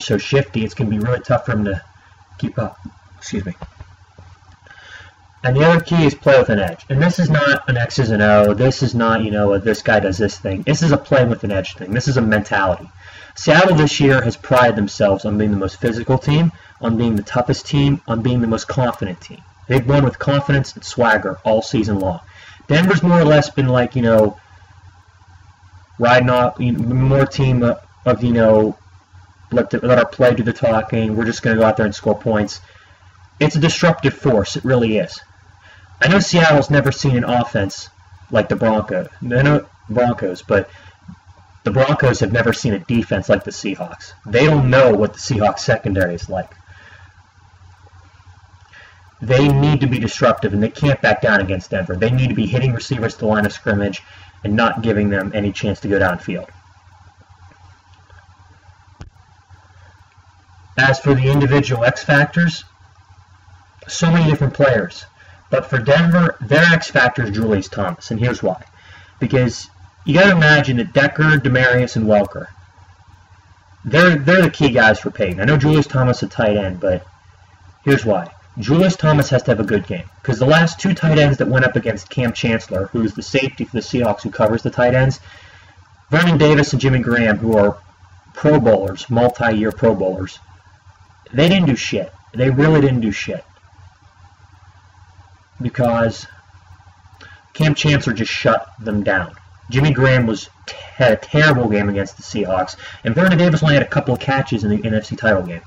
so shifty, it's going to be really tough for him to keep up. Excuse me. And the other key is play with an edge. And this is not an X's and O. This is not, you know, this guy does this thing. This is a play with an edge thing. This is a mentality. Seattle this year has prided themselves on being the most physical team, on being the toughest team, on being the most confident team. They've won with confidence and swagger all season long. Denver's more or less been like, you know, riding off, you know, more team of, you know, let our play do the talking. We're just going to go out there and score points. It's a disruptive force. It really is. I know Seattle's never seen an offense like the Broncos, but the Broncos have never seen a defense like the Seahawks. They don't know what the Seahawks secondary is like. They need to be disruptive, and they can't back down against Denver. They need to be hitting receivers to the line of scrimmage and not giving them any chance to go downfield. As for the individual X factors, so many different players. But for Denver, their X factor is Julius Thomas, and here's why. Because you got to imagine that Decker, Demarius, and Welker, they're the key guys for Peyton. I know Julius Thomas is a tight end, but here's why. Julius Thomas has to have a good game. Because the last two tight ends that went up against Cam Chancellor, who's the safety for the Seahawks who covers the tight ends, Vernon Davis and Jimmy Graham, who are Pro Bowlers, multi-year Pro Bowlers, they didn't do shit. They really didn't do shit. Because Cam Chancellor just shut them down. Jimmy Graham had a terrible game against the Seahawks, and Vernon Davis only had a couple of catches in the NFC title game.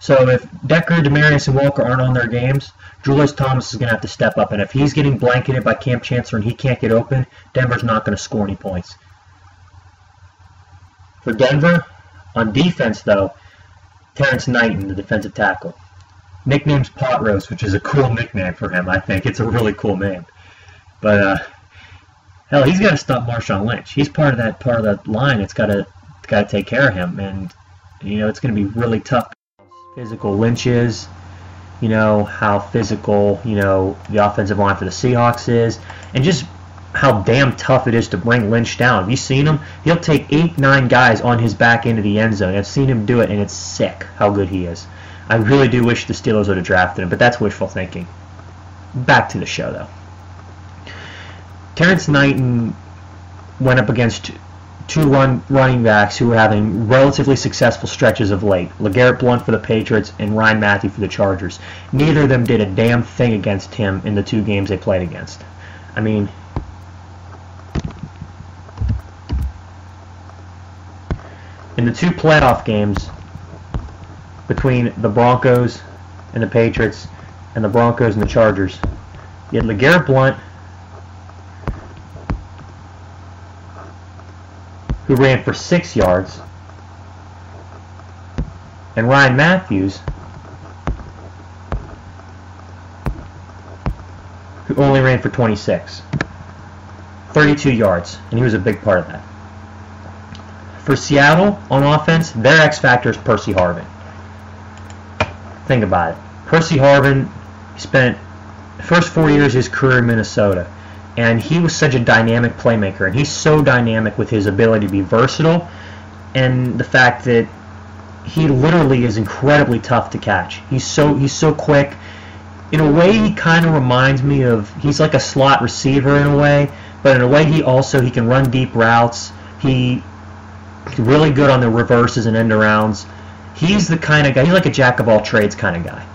So if Decker, Demarius, and Welker aren't on their games, Julius Thomas is going to have to step up, and if he's getting blanketed by Cam Chancellor and he can't get open, Denver's not going to score any points. For Denver, on defense though, Terrence Knighton, the defensive tackle. Nickname's Pot Roast, which is a cool nickname for him, I think. It's a really cool name. But, hell, he's got to stop Marshawn Lynch. He's part of that line that's got to take care of him. And, you know, it's going to be really tough. Physical Lynch is, you know, how physical, you know, the offensive line for the Seahawks is, and just how damn tough it is to bring Lynch down. Have you seen him? He'll take 8-9 guys on his back into the end zone. I've seen him do it, and it's sick how good he is. I really do wish the Steelers would have drafted him, but that's wishful thinking. Back to the show, though. Terrence Knighton went up against two running backs who were having relatively successful stretches of late. LeGarrette Blount for the Patriots and Ryan Matthew for the Chargers. Neither of them did a damn thing against him in the two games they played against. I mean, in the two playoff games between the Broncos and the Patriots and the Broncos and the Chargers, you had LeGarrette Blount, who ran for 6 yards, and Ryan Matthews, who only ran for 26. 32 yards, and he was a big part of that. For Seattle, on offense, their X factor is Percy Harvin. Think about it. Percy Harvin spent the first 4 years of his career in Minnesota, and he was such a dynamic playmaker, and he's so dynamic with his ability to be versatile, and the fact that he literally is incredibly tough to catch. He's so quick. In a way, he kind of reminds me of, he's like a slot receiver in a way, but in a way he can run deep routes. He's really good on the reverses and end arounds. He's the kind of guy, he's like a jack of all trades kind of guy.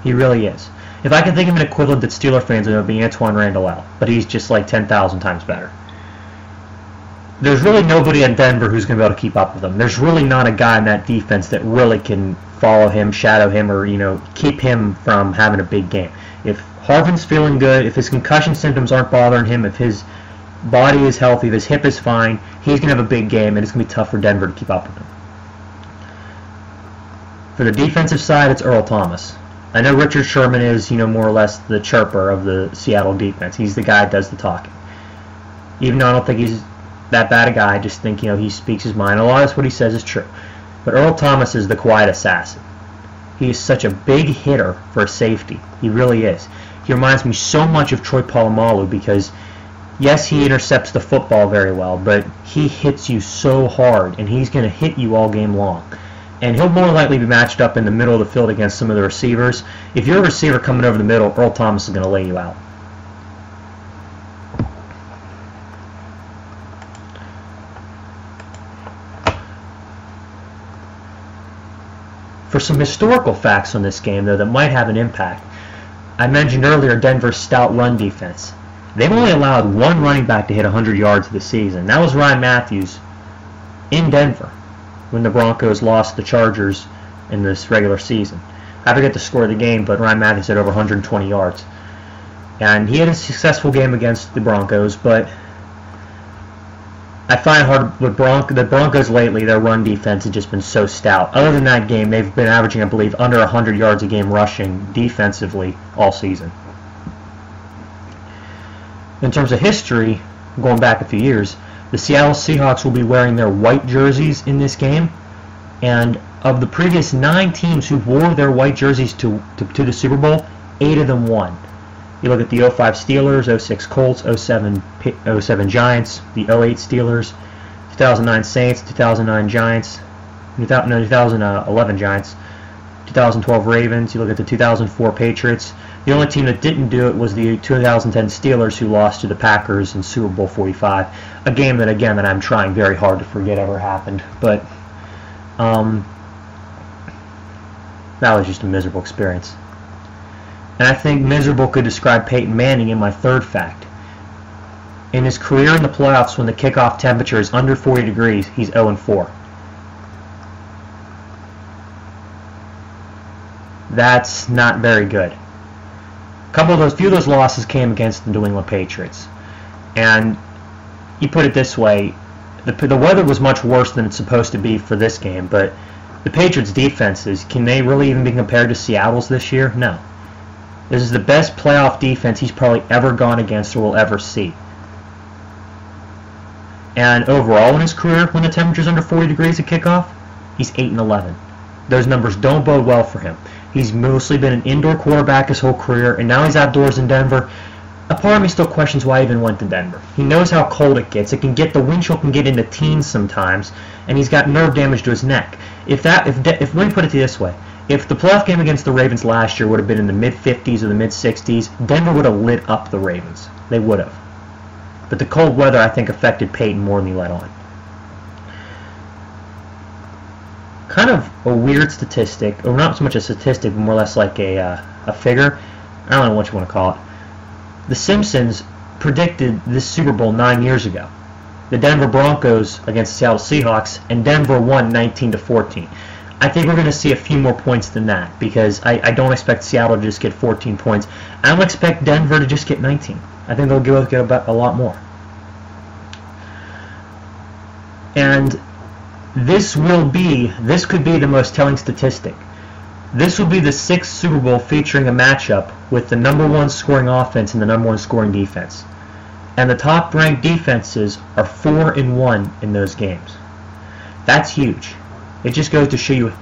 He really is. If I can think of an equivalent that Steeler fans would, it would be Antoine Randall, but he's just like 10,000 times better. There's really nobody in Denver who's going to be able to keep up with him. There's really not a guy in that defense that really can follow him, shadow him, or, you know, keep him from having a big game. If Harvin's feeling good, if his concussion symptoms aren't bothering him, if his body is healthy, if his hip is fine, he's going to have a big game, and it's going to be tough for Denver to keep up with him. For the defensive side, it's Earl Thomas. I know Richard Sherman is, you know, more or less the chirper of the Seattle defense. He's the guy that does the talking. Even though I don't think he's that bad a guy, I just think, you know, he speaks his mind. A lot of what he says is true. But Earl Thomas is the quiet assassin. He is such a big hitter for a safety. He really is. He reminds me so much of Troy Polamalu because, yes, he intercepts the football very well, but he hits you so hard, and he's going to hit you all game long. and he'll more likely be matched up in the middle of the field against some of the receivers. If you're a receiver coming over the middle, Earl Thomas is going to lay you out. For some historical facts on this game, though, that might have an impact, I mentioned earlier Denver's stout run defense. They've only allowed one running back to hit 100 yards this season. That was Ryan Matthews in Denver when the Broncos lost the Chargers in this regular season. I forget the score of the game, but Ryan Matthews had over 120 yards. And he had a successful game against the Broncos, but I find it hard with the Broncos lately, their run defense has just been so stout. Other than that game, they've been averaging, I believe, under 100 yards a game rushing defensively all season. In terms of history, going back a few years, the Seattle Seahawks will be wearing their white jerseys in this game. And of the previous 9 teams who wore their white jerseys to the Super Bowl, 8 of them won. You look at the 05 Steelers, 06 Colts, 07 Giants, the 08 Steelers, 2009 Saints, 2009 Giants, 2011 Giants, 2012 Ravens. You look at the 2004 Patriots. The only team that didn't do it was the 2010 Steelers, who lost to the Packers in Super Bowl 45. A game that, again, that I'm trying very hard to forget ever happened. But that was just a miserable experience. And I think miserable could describe Peyton Manning in my third fact. In his career in the playoffs, when the kickoff temperature is under 40 degrees, he's 0-4. That's not very good. A few of those losses came against the New England Patriots. And you put it this way, the weather was much worse than it's supposed to be for this game, but the Patriots' defenses, can they really even be compared to Seattle's this year? No. This is the best playoff defense he's probably ever gone against or will ever see. And overall in his career, when the temperature's under 40 degrees at kickoff, he's 8-11. Those numbers don't bode well for him. He's mostly been an indoor quarterback his whole career, and now he's outdoors in Denver. A part of me still questions why he even went to Denver. He knows how cold it gets. The wind chill can get into teens sometimes, and he's got nerve damage to his neck. Let me put it this way. If the playoff game against the Ravens last year would have been in the mid-50s or the mid-60s, Denver would have lit up the Ravens. They would have. But the cold weather, I think, affected Peyton more than he let on. Kind of a weird statistic, or not so much a statistic, but more or less like a figure. I don't know what you want to call it. The Simpsons predicted this Super Bowl 9 years ago. The Denver Broncos against the Seattle Seahawks, and Denver won 19-14. I think we're going to see a few more points than that, because I don't expect Seattle to just get 14 points. I don't expect Denver to just get 19. I think they'll get a lot more. And this could be the most telling statistic. This will be the 6th Super Bowl featuring a matchup with the #1 scoring offense and the #1 scoring defense. And the top-ranked defenses are 4-1 in those games. That's huge. It just goes to show you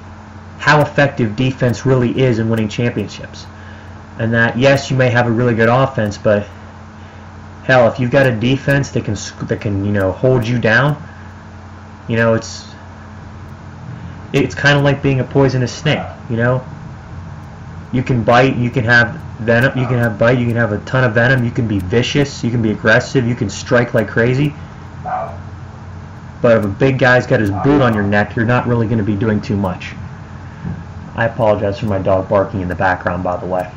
how effective defense really is in winning championships. And that, yes, you may have a really good offense, but hell, if you've got a defense that can hold you down, it's kind of like being a poisonous snake. You can bite, you can have venom, you can have bite, you can have a ton of venom, you can be vicious, you can be aggressive, you can strike like crazy. But if a big guy's got his boot on your neck, you're not really going to be doing too much. I apologize for my dog barking in the background, by the way.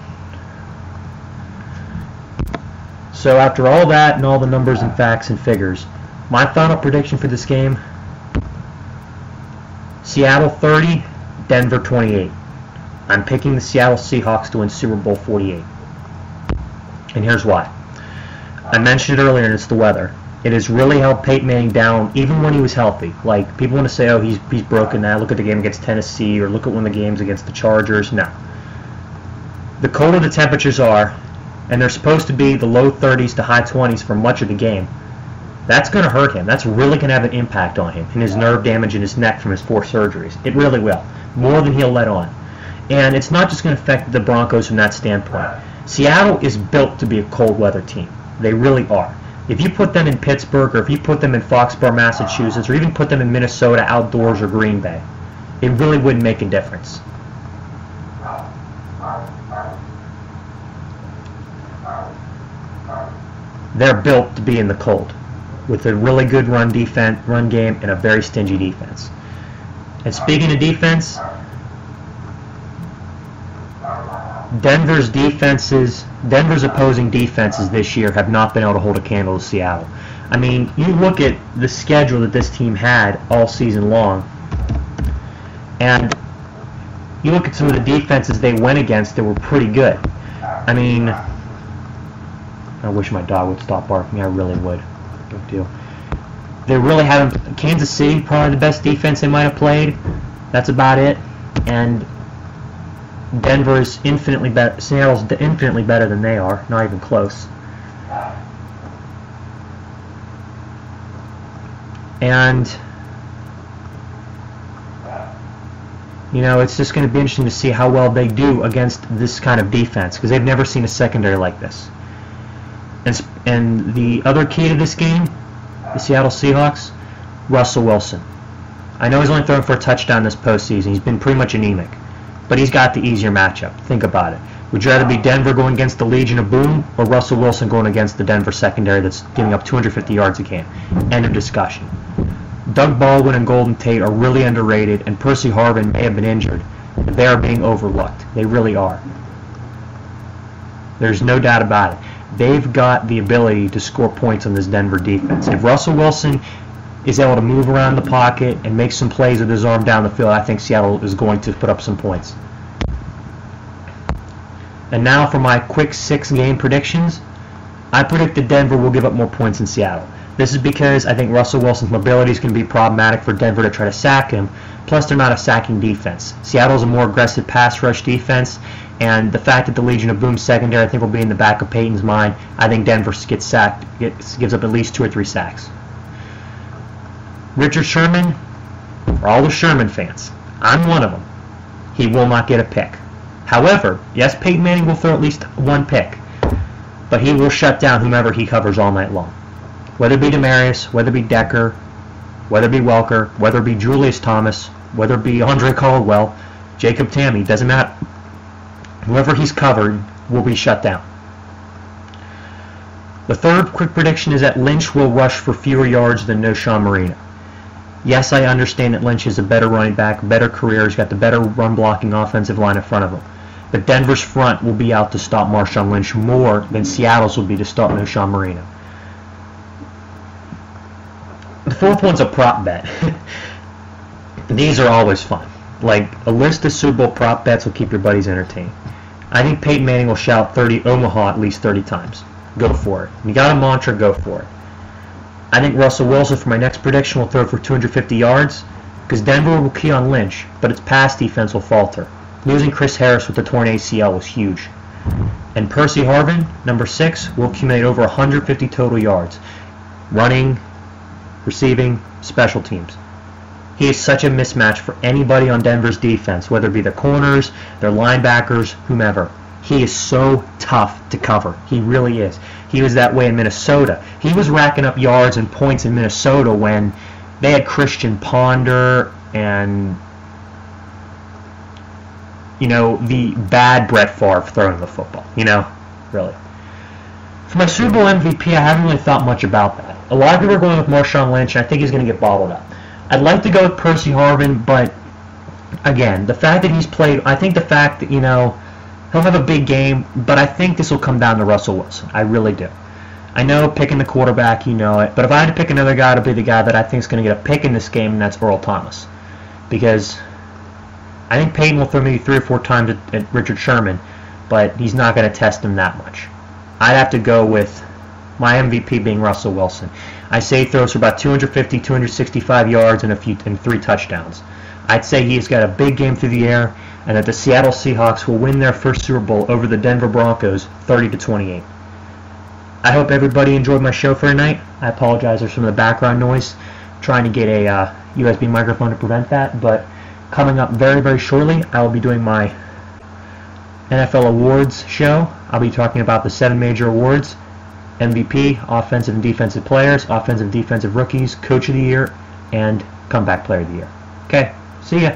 So after all that and all the numbers and facts and figures, my final prediction for this game: Seattle 30, Denver 28. I'm picking the Seattle Seahawks to win Super Bowl 48. And here's why. I mentioned it earlier, and it's the weather. It has really held Peyton Manning down, even when he was healthy. Like, people want to say, oh, he's broken that. Look at the game against Tennessee, or look at one of the games against the Chargers. No. The colder the temperatures are, and they're supposed to be the low 30s to high 20s for much of the game, that's going to hurt him. That's really going to have an impact on him and his nerve damage in his neck from his 4 surgeries. It really will. More than he'll let on. And it's not just going to affect the Broncos from that standpoint. Seattle is built to be a cold weather team. They really are. If you put them in Pittsburgh, or if you put them in Foxborough, Massachusetts, or even put them in Minnesota outdoors or Green Bay, it really wouldn't make a difference. They're built to be in the cold, with a really good run game, and a very stingy defense. And speaking of defense, Denver's opposing defenses this year have not been able to hold a candle to Seattle. I mean, you look at the schedule that this team had all season long, and you look at some of the defenses they went against that were pretty good. I mean, I wish my dog would stop barking. I really would. Big deal. They really haven't. Kansas City, probably the best defense they might have played. That's about it. And Denver is infinitely better. Seattle's infinitely better than they are. Not even close. And you know, it's just going to be interesting to see how well they do against this kind of defense, because they've never seen a secondary like this. And the other key to this game, the Seattle Seahawks, Russell Wilson. I know he's only thrown for a touchdown this postseason. He's been pretty much anemic, but he's got the easier matchup. Think about it. Would you rather be Denver going against the Legion of Boom, or Russell Wilson going against the Denver secondary that's giving up 250 yards a game? End of discussion. Doug Baldwin and Golden Tate are really underrated, and Percy Harvin may have been injured, but they are being overlooked. They really are. There's no doubt about it. They've got the ability to score points on this Denver defense. If Russell Wilson is able to move around the pocket and make some plays with his arm down the field, I think Seattle is going to put up some points. And now for my quick 6-game predictions. I predict that Denver will give up more points than Seattle. This is because I think Russell Wilson's mobility is going to be problematic for Denver to try to sack him. Plus, they're not a sacking defense. Seattle's a more aggressive pass rush defense, and the fact that the Legion of Boom secondary I think will be in the back of Peyton's mind, I think Denver gets sacked, gives up at least 2 or 3 sacks. Richard Sherman, for all the Sherman fans, I'm one of them. He will not get a pick. However, yes, Peyton Manning will throw at least 1 pick, but he will shut down whomever he covers all night long. Whether it be Demarius, whether it be Decker, whether it be Welker, whether it be Julius Thomas, whether it be Andre Caldwell, Jacob Tammy, doesn't matter. Whoever he's covered will be shut down. The third quick prediction is that Lynch will rush for fewer yards than Noshawn Marino. Yes, I understand that Lynch is a better running back, better career, he's got the better run-blocking offensive line in front of him. But Denver's front will be out to stop Marshawn Lynch more than Seattle's will be to stop Noshawn Marino. The fourth one's a prop bet. These are always fun. Like, a list of Super Bowl prop bets will keep your buddies entertained. I think Peyton Manning will shout 30 Omaha at least 30 times. Go for it. You got a mantra, go for it. I think Russell Wilson for my next prediction will throw for 250 yards, because Denver will key on Lynch, but its pass defense will falter. Losing Chris Harris with the torn ACL was huge. And Percy Harvin, number 6, will accumulate over 150 total yards. Running, receiving, special teams. He is such a mismatch for anybody on Denver's defense, whether it be their corners, their linebackers, whomever. He is so tough to cover. He really is. He was that way in Minnesota. He was racking up yards and points in Minnesota when they had Christian Ponder and, you know, the bad Brett Favre throwing the football. You know, really. For my Super Bowl MVP, I haven't really thought much about that. A lot of people are going with Marshawn Lynch, and I think he's going to get bottled up. I'd like to go with Percy Harvin, but again, the fact that he's played, I think the fact that, you know, he'll have a big game, but I think this will come down to Russell Wilson. I really do. I know picking the quarterback, you know it, but if I had to pick another guy to be the guy that I think is going to get a pick in this game, that's Earl Thomas. Because I think Peyton will throw maybe 3 or 4 times at Richard Sherman, but he's not going to test him that much. I'd have to go with my MVP being Russell Wilson. I say he throws for about 250, 265 yards and 3 touchdowns. I'd say he's got a big game through the air, and that the Seattle Seahawks will win their first Super Bowl over the Denver Broncos 30-28. I hope everybody enjoyed my show for tonight. I apologize for some of the background noise. I'm trying to get a USB microphone to prevent that, but coming up very, very shortly, I will be doing my NFL Awards show. I'll be talking about the 7 major awards: MVP, Offensive and Defensive Players, Offensive and Defensive Rookies, Coach of the Year, and Comeback Player of the Year. Okay, see ya.